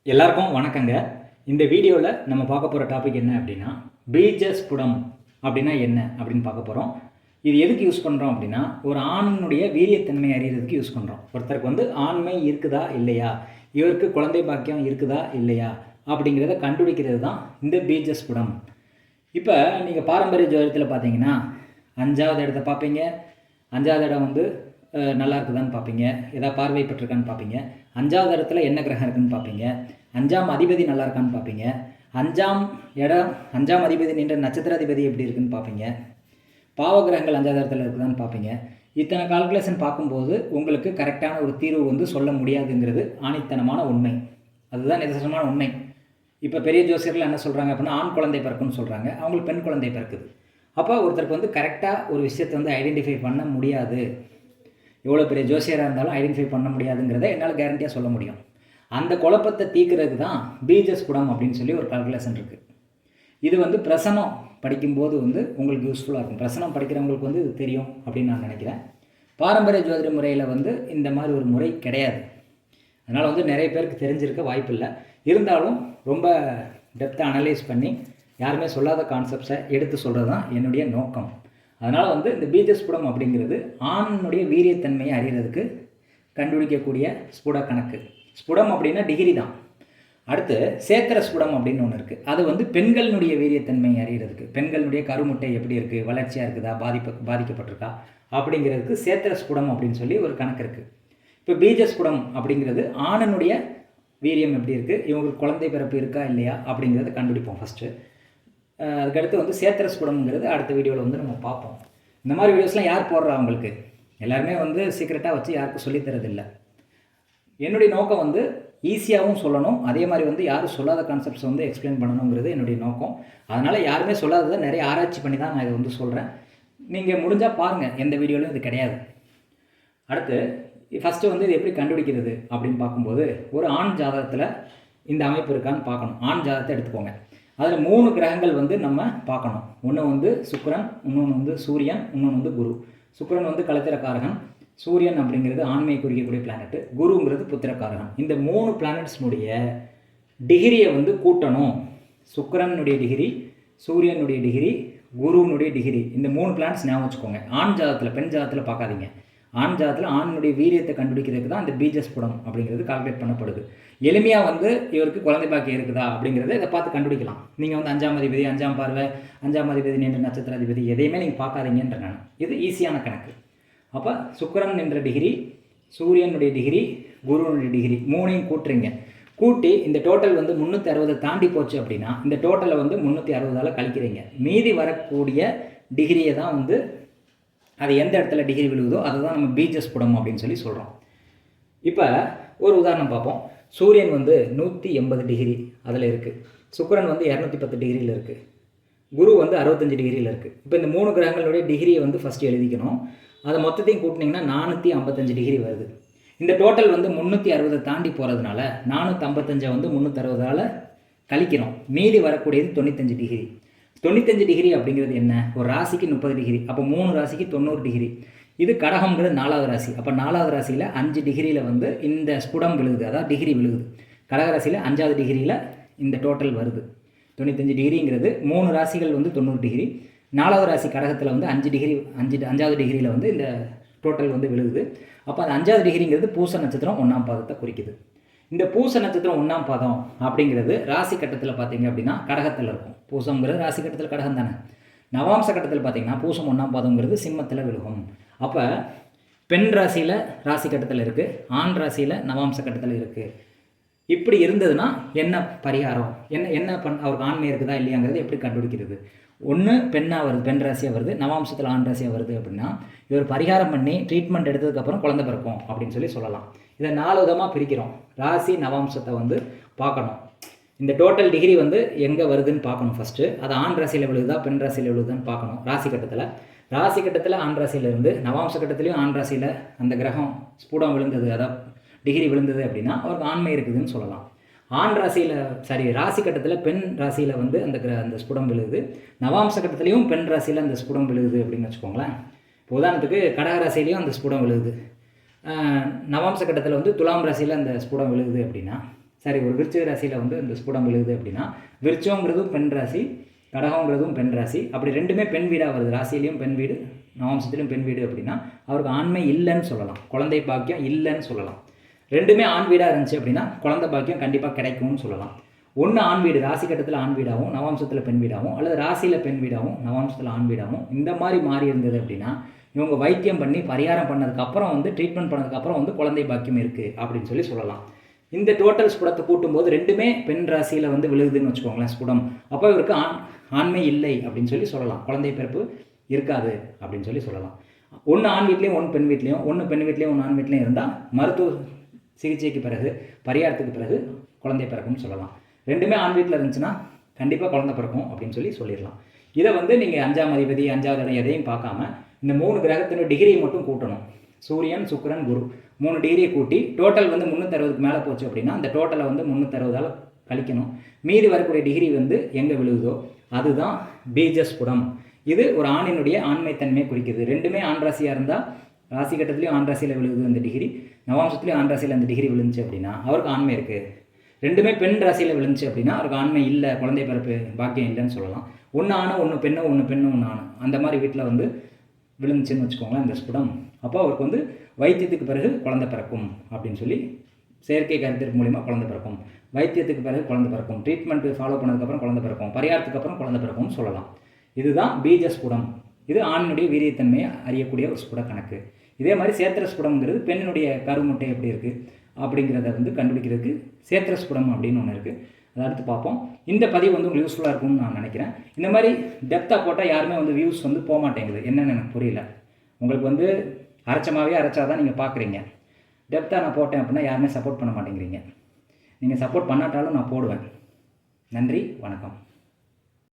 எல்லாருக்கும் வணக்கங்க. இந்த வீடியோவில் நம்ம பார்க்க போகிற டாபிக் என்ன அப்படின்னா, பீஜஸ்புடம் அப்படின்னா என்ன அப்படின்னு பார்க்க போகிறோம். இது எதுக்கு யூஸ் பண்ணுறோம் அப்படின்னா, ஒரு ஆணினுடைய வீரியத்தன்மை அறியறதுக்கு யூஸ் பண்ணுறோம். ஒருத்தருக்கு வந்து ஆண்மை இருக்குதா இல்லையா, இவருக்கு குழந்தை பாக்கியம் இருக்குதா இல்லையா அப்படிங்கிறத கண்டுபிடிக்கிறது தான் இந்த பீஜஸ்புடம். இப்போ நீங்கள் பாரம்பரிய ஜோதிடத்தில் பார்த்தீங்கன்னா 5வது இடத்த பார்ப்பீங்க. 5வது இடம் வந்து நல்லா இருக்குதான்னு பார்ப்பீங்க, ஏதாவது பார்வை பெற்றிருக்கான்னு பார்ப்பீங்க. 5வது இடத்துல என்ன கிரகம் இருக்குன்னு பார்ப்பீங்க. 5ஆம் அதிபதி நல்லா இருக்கான்னு பார்ப்பீங்க. 5ஆம் இடம் 5ஆம் அதிபதி நின்ற நட்சத்திராதிபதி எப்படி இருக்குன்னு பார்ப்பீங்க. பாவகிரகங்கள் 5வது இடத்துல இருக்குதான்னு பார்ப்பீங்க. இத்தனை கால்குலேஷன் பார்க்கும்போது உங்களுக்கு கரெக்டான ஒரு தீர்வு வந்து சொல்ல முடியாதுங்கிறது ஆணித்தனமான உண்மை. அதுதான் நிதர்சனமான உண்மை. இப்போ பெரிய ஜோசியர்கள் என்ன சொல்கிறாங்க அப்படின்னா, ஆண் குழந்தை பிறக்குன்னு சொல்கிறாங்க, அவங்களுக்கு பெண் குழந்தை பிறக்குது. அப்போ ஒருத்தருக்கு வந்து கரெக்டாக ஒரு விஷயத்தை வந்து ஐடென்டிஃபை பண்ண முடியாது. எவ்வளோ பெரிய ஜோசியராக இருந்தாலும் ஐடென்டிஃபை பண்ண முடியாதுங்கிறத என்னால் கேரண்டியாக சொல்ல முடியும். அந்த குழப்பத்தை தீர்க்கிறதுக்கு தான் பீஜஸ்புடம் அப்படின்னு சொல்லி ஒரு கால்குலேஷன் இருக்குது. இது வந்து பிரசனம் படிக்கும்போது வந்து உங்களுக்கு யூஸ்ஃபுல்லாக இருக்கும். பிரசனம் படிக்கிறவங்களுக்கு வந்து இது தெரியும் அப்படின்னு நான் நினைக்கிறேன். பாரம்பரிய ஜோதிட முறையில் வந்து இந்த மாதிரி ஒரு முறை கிடையாது. அதனால் வந்து நிறைய பேருக்கு தெரிஞ்சிருக்க வாய்ப்பு இல்லை. இருந்தாலும் ரொம்ப டெப்த்தாக அனலைஸ் பண்ணி யாருமே சொல்லாத கான்செப்ட்ஸை எடுத்து சொல்கிறது தான் என்னுடைய நோக்கம். அதனால் வந்து இந்த பீஜஸ்புடம் அப்படிங்கிறது ஆணினுடைய வீரியத்தன்மையை அறிகிறதுக்கு கண்டுபிடிக்கக்கூடிய ஸ்புட கணக்கு. ஸ்புடம் அப்படின்னா டிகிரி தான். அடுத்து சேத்திர ஸ்புடம் அப்படின்னு ஒன்று இருக்குது. அது வந்து பெண்களினுடைய வீரியத்தன்மையை அறிகிறதுக்கு, பெண்களினுடைய கருமுட்டை எப்படி இருக்குது, வளர்ச்சியாக இருக்குதா, பாதிக்கப்பட்டிருக்கா அப்படிங்கிறதுக்கு சேத்திர ஸ்புடம் அப்படின்னு சொல்லி ஒரு கணக்கு இருக்குது. இப்போ பீஜஸ்புடம் அப்படிங்கிறது ஆணினுடைய வீரியம் எப்படி இருக்குது, இவங்களுக்கு குழந்தை பிறப்பு இருக்கா இல்லையா அப்படிங்கிறத கண்டுபிடிப்போம் ஃபஸ்ட்டு. அதுக்கடுத்து வந்து சேத்திர ஸ்புடம்ங்கிறது அடுத்த வீடியோவில் வந்து நம்ம பார்ப்போம். இந்த மாதிரி வீடியோஸ்லாம் யார் போடுறா அவங்களுக்கு, எல்லாருமே வந்து சீக்கிரட்டாக வச்சு யாருக்கும் சொல்லித்தரதில்லை. என்னுடைய நோக்கம் வந்து ஈஸியாகவும் சொல்லணும், அதே மாதிரி வந்து யாரும் சொல்லாத கான்செப்ட்ஸ் வந்து எக்ஸ்பிளைன் பண்ணணுங்கிறது என்னுடைய நோக்கம். அதனால் யாருமே சொல்லாததை நிறைய ஆராய்ச்சி பண்ணி தான் நான் இதை வந்து சொல்கிறேன். நீங்கள் முடிஞ்சால் பாருங்கள், எந்த வீடியோலையும் இது கிடையாது. அடுத்து ஃபஸ்ட்டு வந்து இது எப்படி கண்டுபிடிக்கிறது அப்படின்னு பார்க்கும்போது, ஒரு ஆண் ஜாதகத்தில் இந்த அமைப்பு இருக்கான்னு பார்க்கணும். ஆண் ஜாதகத்தை எடுத்துக்கோங்க. அதில் 3 கிரகங்கள் வந்து நம்ம பார்க்கணும். ஒன்று வந்து சுக்கிரன், இன்னொன்று வந்து சூரியன், இன்னொன்று வந்து குரு. சுக்கிரன் வந்து களத்திரக்காரகன், சூரியன் அப்படிங்கிறது ஆண்மையை குறிக்கக்கூடிய பிளானெட்டு, குருங்கிறது புத்திரக்காரகன். இந்த 3 பிளானட்ஸ்னுடைய டிகிரியை வந்து கூட்டணும். சுக்கிரனுடைய டிகிரி, சூரியனுடைய டிகிரி, குருவினுடைய டிகிரி, இந்த 3 பிளானட்ஸ் ஞாபகம் வச்சுக்கோங்க. ஆண் ஜாதகத்தில், பெண் ஜாதகத்தில் பார்க்காதீங்க. ஆண் ஜாதத்தில் ஆணினுடைய வீரியத்தை கண்டுபிடிக்கிறதுக்கு தான் இந்த பீஜஸ்புடம் அப்படிங்கிறது கால்குலேட் பண்ணப்படுது. எளிமையாக வந்து இவருக்கு குழந்தை பாக்கியம் இருக்குதா அப்படிங்கிறத இதை பார்த்து கண்டுபிடிக்கலாம். நீங்கள் வந்து 5ஆம் அதிபதி, 5ஆம் பார்வை, 5ஆம் அதிபதி நின்ற நட்சத்திராதிபதி எதையுமே நீங்கள் பார்க்காதீங்கன்ற நான். இது ஈஸியான கணக்கு. அப்போ சுக்கிரன் என்ற டிகிரி, சூரியனுடைய டிகிரி, குருவனுடைய டிகிரி 3ஐயும் கூட்டுறீங்க. கூட்டி இந்த டோட்டல் வந்து 360 தாண்டி போச்சு அப்படின்னா இந்த டோட்டலை வந்து 360ஆல் கழிக்கிறீங்க. மீதி வரக்கூடிய டிகிரியை தான் வந்து அது எந்த இடத்துல டிகிரி விழுகுதோ அதை தான் நம்ம பீஜஸ்புடம் அப்படின்னு சொல்லி சொல்கிறோம். இப்போ ஒரு உதாரணம் பார்ப்போம். சூரியன் வந்து 180 டிகிரி அதில் இருக்குது, சுக்கிரன் வந்து 210 டிகிரியில் இருக்குது, குரு வந்து 65 டிகிரியில் இருக்குது. இப்போ இந்த 3 கிரகங்களுடைய டிகிரியை வந்து ஃபஸ்ட்டு எழுதிக்கணும். அதை மொத்தத்தையும் கூட்டினீங்கன்னா 455 டிகிரி வருது. இந்த டோட்டல் வந்து 360 தாண்டி போகிறதுனால 455 வந்து 360ஆல் கழிக்கிறோம். மீதி வரக்கூடியது 95 டிகிரி. 95 டிகிரி அப்படிங்கிறது என்ன, ஒரு ராசிக்கு 30 டிகிரி, அப்போ 3 ராசிக்கு 90 டிகிரி. இது கடகம்ங்கிறது 4வது ராசி. அப்போ 4வது ராசியில் 5 டிகிரியில் வந்து இந்த ஸ்புடம் விழுகுது, அதாவது டிகிரி விழுகுது. கடகராசியில் 5வது டிகிரியில் இந்த டோட்டல் வருது. 95 டிகிரிங்கிறது 3 ராசிகள் வந்து 90 டிகிரி, 4வது ராசி கடகத்தில் வந்து 5 டிகிரி, 5வது டிகிரியில் வந்து இந்த டோட்டல் வந்து விழுகுது. அப்போ அந்த 5வது டிகிரிங்கிறது பூச நட்சத்திரம் 1ஆம் பாதத்தை குறிக்குது. இந்த பூச நட்சத்திரம் 1ஆம் பாதம் அப்படிங்கிறது ராசி கட்டத்தில் பார்த்தீங்க அப்படின்னா கடகத்தில் இருக்கும். பூசம்ங்கிறது ராசி கட்டத்தில் கடகம் தானே. நவாம்ச கட்டத்தில் பார்த்தீங்கன்னா பூசம் 1ஆம் பாதங்கிறது சிம்மத்தில் விழுகும். அப்போ பெண் ராசியில் ராசி கட்டத்தில் இருக்குது, ஆண் ராசியில் நவாம்ச கட்டத்தில் இருக்குது. இப்படி இருந்ததுன்னா என்ன பரிகாரம், என்ன அவருக்கு ஆண்மை இருக்குதா இல்லையாங்கிறது எப்படி கண்டுபிடிக்கிறது? ஒன்று பெண்ணாக வருது, பெண் ராசியாக வருது, நவாம்சத்தில் ஆண் ராசியாக வருது அப்படின்னா இவர் பரிகாரம் பண்ணி ட்ரீட்மெண்ட் எடுத்ததுக்கப்புறம் குழந்தை பிறக்கும் அப்படின்னு சொல்லலாம். இதை 4 விதமாக பிரிக்கிறோம். ராசி நவாம்சத்தை வந்து பார்க்கணும். இந்த டோட்டல் டிகிரி வந்து எங்கே வருதுன்னு பார்க்கணும் ஃபஸ்ட்டு. அது ஆண் ராசியில் விழுகுதா பெண் ராசியில் விழுகுதான்னு பார்க்கணும். ராசி கட்டத்தில் ஆண் ராசியிலேருந்து நவாம்ச கட்டத்துலேயும் ஆண் ராசியில் அந்த கிரகம் ஸ்புடம் விழுந்தது, அதாவது டிகிரி விழுந்தது அப்படின்னா அவருக்கு ஆண்மை இருக்குதுன்னு சொல்லலாம். ஆண் ராசியில் ராசி கட்டத்தில் பெண் ராசியில் வந்து அந்த ஸ்புடம் விழுகுது, நவாம்ச கட்டத்துலேயும் பெண் ராசியில் அந்த ஸ்புடம் விழுகுது அப்படின்னு வச்சுக்கோங்களேன். இப்போ உதாரணத்துக்கு கடகராசிலையும் அந்த ஸ்புடம் விழுகுது, நவாம்ச கட்டத்தில் வந்து துலாம் ராசியில் அந்த ஸ்புடம் விழுகுது அப்படின்னா சரி, ஒரு விருச்சிக ராசியில் வந்து இந்த ஸ்புடம் விழுகுது அப்படின்னா, விருச்சங்கிறதும் பெண் ராசி, கடகங்கிறதும் பெண் ராசி, அப்படி ரெண்டுமே பெண் வீடாக வருது, ராசியிலையும் பெண் வீடு, நவம்சத்திலையும் பெண் வீடு அப்படின்னா அவருக்கு ஆண்மை இல்லைன்னு சொல்லலாம், குழந்தை பாக்கியம் இல்லைன்னு சொல்லலாம். ரெண்டுமே ஆண் வீடாக இருந்துச்சு அப்படின்னா குழந்தை பாக்கியம் கண்டிப்பாக கிடைக்கும்னு சொல்லலாம். ஒன்று ஆண் வீடு, ராசி கட்டத்தில் ஆண் வீடாகவும் நவம்சத்தில் பெண் வீடாகவும், அல்லது ராசியில் பெண் வீடாகவும் நவம்சத்தில் ஆண் வீடாகவும் இந்த மாதிரி மாறி இருந்தது அப்படின்னா இவங்க வைத்தியம் பண்ணி பரிகாரம் பண்ணதுக்கப்புறம் வந்து ட்ரீட்மெண்ட் பண்ணதுக்கப்புறம் வந்து குழந்தை பாக்கியம் இருக்குது அப்படின்னு சொல்லலாம். இந்த டோட்டல் ஸ்புடத்தை கூட்டும்போது ரெண்டுமே பெண் ராசியில் வந்து விழுகுதுன்னு வச்சுக்கோங்களேன் ஸ்புடம். அப்போ இவருக்கு ஆண்மை இல்லை அப்படின்னு சொல்லலாம், குழந்தை பிறப்பு இருக்காது அப்படின்னு சொல்லலாம். ஒன்று ஆண் வீட்லேயும் ஒன்று பெண் வீட்லேயும், ஒன்று பெண் வீட்லேயும் ஒன்று ஆண் வீட்லேயும் இருந்தால் மருத்துவ சிகிச்சைக்கு பிறகு பரிகாரத்துக்கு பிறகு குழந்தை பிறக்கும்னு சொல்லலாம். ரெண்டுமே ஆண் வீட்டில் இருந்துச்சுன்னா கண்டிப்பாக குழந்தை பிறக்கும் அப்படின்னு சொல்லிடலாம். இதை வந்து நீங்கள் 5ஆம் அதிபதி 5வது இடம் எதையும் பார்க்காம இந்த 3 கிரகத்தினோட டிகிரி மட்டும் கூட்டணும். சூரியன், சுக்கிரன், குரு 3 டிகிரியை கூட்டி டோட்டல் வந்து 360க்கு மேலே போச்சு அப்படின்னா அந்த டோட்டலை வந்து 360ஆல் கழிக்கணும். மீதி வரக்கூடிய டிகிரி வந்து எங்கே விழுகுதோ அதுதான் பீஜஸ்புடம். இது ஒரு ஆணினுடைய ஆண்மைத்தன்மையை குறிக்குது. ரெண்டுமே ஆண் ராசியாக இருந்தால் ராசி கட்டத்துலேயும் ஆண் ராசியில் விழுகுது அந்த டிகிரி, நவம்சத்துலேயும் ஆண் ராசியில் அந்த டிகிரி விழுந்துச்சு அப்படின்னா அவருக்கு ஆண்மை இருக்குது. ரெண்டுமே பெண் ராசியில் விழுந்துச்சு அப்படின்னா அவருக்கு ஆண்மை இல்லை, குழந்தை பிறப்பு பாக்கியம் இல்லைன்னு சொல்லலாம். ஒன்று ஆணும் ஒன்று பெண்ணு, ஒன்று பெண்ணு ஒன்று ஆணும் அந்த மாதிரி வீட்டில் வந்து விழுந்துச்சுன்னு வச்சுக்கோங்களேன் இந்த ஸ்புடம். அப்போ அவருக்கு வந்து வைத்தியத்துக்கு பிறகு குழந்தை பிறக்கும் அப்படின்னு செயற்கை கருத்திற்கு மூலிமா குழந்தை பிறக்கும், வைத்தியத்துக்கு பிறகு குழந்தை பிறக்கும், ட்ரீட்மெண்ட்டு ஃபாலோ பண்ணதுக்கப்புறம் குழந்தை பிறக்கும், பரிகாரத்துக்கு அப்புறம் குழந்தை பிறக்கும்னு சொல்லலாம். இதுதான் பீஜ ஸ்புடம். இது ஆணினுடைய வீரியத்தன்மையை அறியக்கூடிய ஒரு ஸ்புட கணக்கு. இதே மாதிரி சேத்திர ஸ்புடம்ங்கிறது பெண்ணினுடைய கருமுட்டை எப்படி இருக்குது அப்படிங்கிறத வந்து கண்டுபிடிக்கிறதுக்கு சேத்திர ஸ்புடம் அப்படின்னு ஒன்று இருக்குது. அதை அடுத்து பார்ப்போம். இந்த பதிவு வந்து உங்களுக்கு யூஸ்ஃபுல்லாக இருக்கும்னு நான் நினைக்கிறேன். இந்த மாதிரி டெப்த்தாக போட்டால் யாருமே வந்து வியூஸ் வந்து போக மாட்டேங்குது, என்னென்னு எனக்கு புரியல. உங்களுக்கு வந்து அரைச்சமாகவே அரைச்சாதான் நீங்கள் பார்க்குறீங்க. டெப்த்தாக நான் போட்டேன் அப்படின்னா யாருமே சப்போர்ட் பண்ண மாட்டேங்கிறீங்க. நீங்கள் சப்போர்ட் பண்ணாட்டாலும் நான் போடுவேன். நன்றி, வணக்கம்.